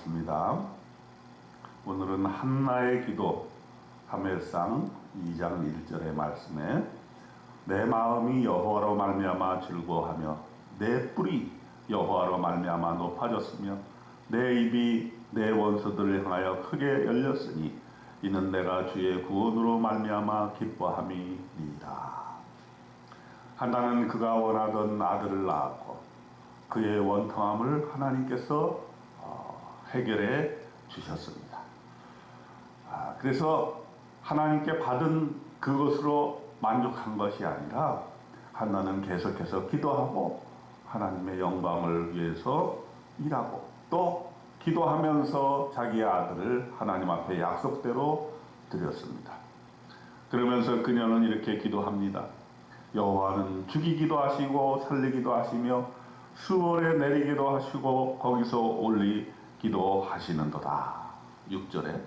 반갑습니다. 오늘은 한나의 기도 사무엘상 2장 1절의 말씀에 내 마음이 여호와로 말미암아 즐거워하며 내 뿔이 여호와로 말미암아 높아졌으며 내 입이 내 원수들을 향하여 크게 열렸으니 이는 내가 주의 구원으로 말미암아 기뻐함이니이다. 한나는 그가 원하던 아들을 낳았고 그의 원통함을 하나님께서 해결해 주셨습니다. 그래서 하나님께 받은 그것으로 만족한 것이 아니라 한나는 계속해서 기도하고 하나님의 영광을 위해서 일하고 또 기도하면서 자기의 아들을 하나님 앞에 약속대로 드렸습니다. 그러면서 그녀는 이렇게 기도합니다. 여호와는 죽이기도 하시고 살리기도 하시며 수월에 내리기도 하시고 거기서 올리기도 하시는도다. 6절에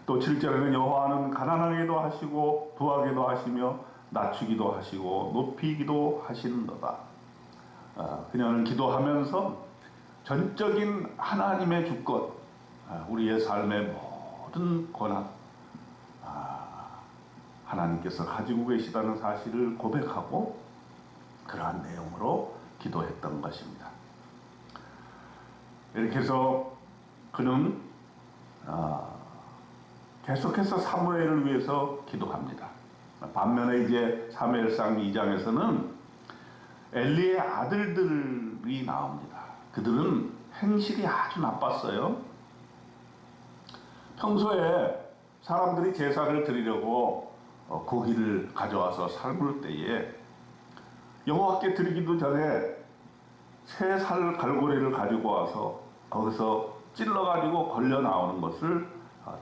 또 7절에는 여호와는 가난하게도 하시고 부하게도 하시며 낮추기도 하시고 높이기도 하시는도다. 그녀는 기도하면서 전적인 하나님의 주권, 우리의 삶의 모든 권한, 하나님께서 가지고 계시다는 사실을 고백하고 그러한 내용으로 기도했던 것입니다. 이렇게 해서 그는 계속해서 사무엘을 위해서 기도합니다. 반면에 이제 사무엘상 2장에서는 엘리의 아들들이 나옵니다. 그들은 행실이 아주 나빴어요. 평소에 사람들이 제사를 드리려고 고기를 가져와서 삶을 때에 여호와께 드리기도 전에 새 살 갈고리를 가지고 와서 거기서 찔러가지고 걸려 나오는 것을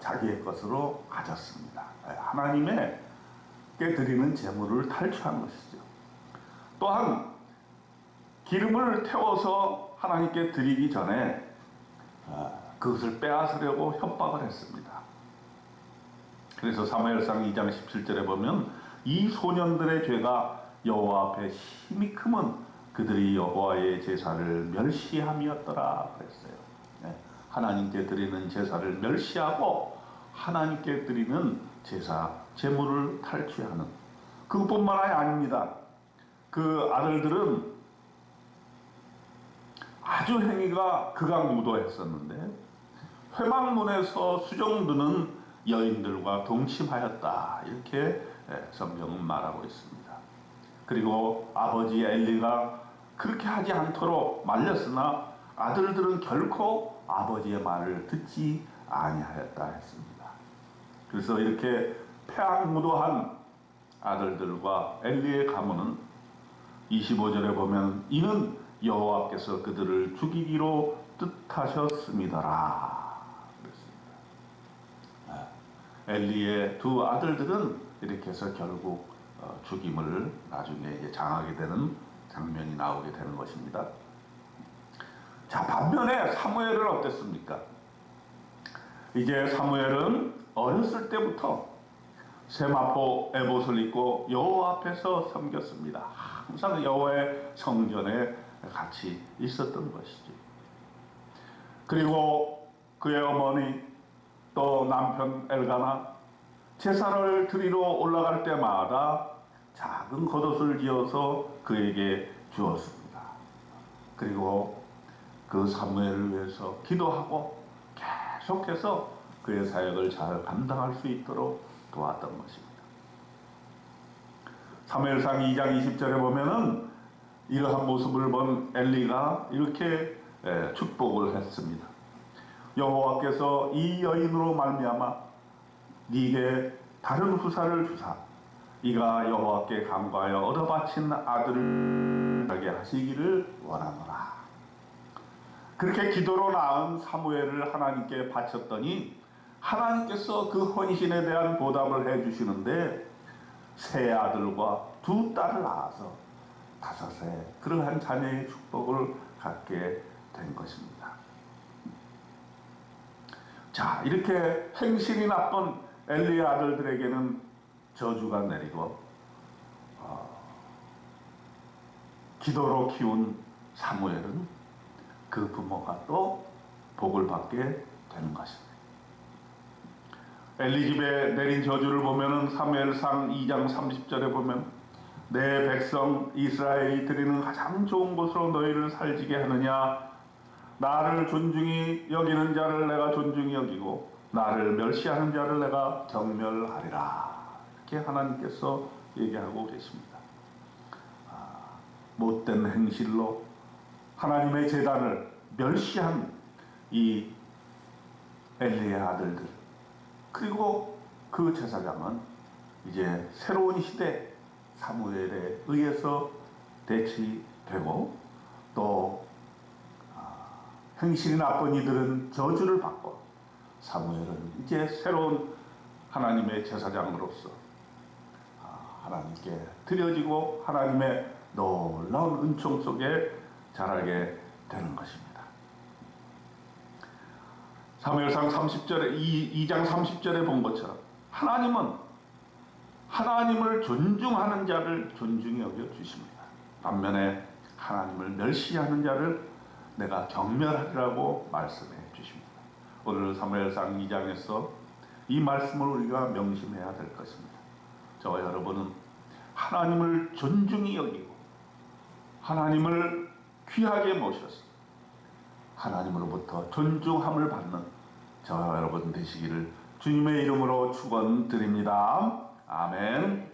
자기의 것으로 가졌습니다. 하나님께 드리는 제물을 탈취한 것이죠. 또한 기름을 태워서 하나님께 드리기 전에 그것을 빼앗으려고 협박을 했습니다. 그래서 사무엘상 2장 17절에 보면 이 소년들의 죄가 여호와 앞에 힘이 크면 그들이 여호와의 제사를 멸시함이었더라 그랬어요. 하나님께 드리는 제사를 멸시하고 하나님께 드리는 제사, 제물을 탈취하는 그것뿐만 아닙니다. 그 아들들은 아주 행위가 극악무도했었는데 회막문에서 수종드는 여인들과 동침하였다. 이렇게 성경은 말하고 있습니다. 그리고 아버지 엘리가 그렇게 하지 않도록 말렸으나 아들들은 결코 아버지의 말을 듣지 아니하였다 했습니다. 그래서 이렇게 패악무도한 아들들과 엘리의 가문은 25절에 보면 이는 여호와께서 그들을 죽이기로 뜻하셨음이더라 그랬습니다. 엘리의 두 아들들은 이렇게 해서 결국 죽임을 나중에 이제 당하게 되는 장면이 나오게 되는 것입니다. 자, 반면에 사무엘은 어땠습니까? 이제 사무엘은 어렸을 때부터 세마포 에봇을 입고 여호와 앞에서 섬겼습니다. 항상 여호와의 성전에 같이 있었던 것이죠. 그리고 그의 어머니 또 남편 엘가나 제사를 드리러 올라갈 때마다 작은 겉옷을 지어서 그에게 주었습니다. 그리고 그 사무엘을 위해서 기도하고 계속해서 그의 사역을 잘 감당할 수 있도록 도왔던 것입니다. 사무엘상 2장 20절에 보면은 이러한 모습을 본 엘리가 이렇게 축복을 했습니다. 여호와께서 이 여인으로 말미암아 네게 다른 후사를 주사 이가 여호와께 간구하여 얻어 바친 아들을 하게 하시기를 원하노라. 그렇게 기도로 낳은 사무엘을 하나님께 바쳤더니 하나님께서 그 헌신에 대한 보답을 해주시는데 세 아들과 두 딸을 낳아서 5세 그러한 자녀의 축복을 갖게 된 것입니다. 자, 이렇게 행실이 나쁜 엘리의 아들들에게는 저주가 내리고 기도로 키운 사무엘은 그 부모가 또 복을 받게 되는 것입니다. 엘리 집에 내린 저주를 보면은 사무엘상 2장 30절에 보면 내 백성 이스라엘이 드리는 가장 좋은 곳으로 너희를 살지게 하느냐, 나를 존중히 여기는 자를 내가 존중히 여기고 나를 멸시하는 자를 내가 경멸하리라. 이렇게 하나님께서 얘기하고 계십니다. 못된 행실로 하나님의 제단을 멸시한 이 엘리의 아들들, 그리고 그 제사장은 이제 새로운 시대 사무엘에 의해서 대치되고, 또 행실이 나쁜 이들은 저주를 받고, 사무엘은 이제 새로운 하나님의 제사장으로서 하나님께 드려지고 하나님의 놀라운 은총 속에 자라게 되는 것입니다. 사무엘상 30절에 2장 30절에 본 것처럼 하나님은 하나님을 존중하는 자를 존중히 여겨 주십니다. 반면에 하나님을 멸시하는 자를 내가 경멸하리라고 말씀해 주십니다. 오늘 사무엘상 2장에서 이 말씀을 우리가 명심해야 될 것입니다. 저와 여러분은 하나님을 존중히 여기고 하나님을 귀하게 모셔서 하나님으로부터 존중함을 받는 저와 여러분 되시기를 주님의 이름으로 축원드립니다. 아멘.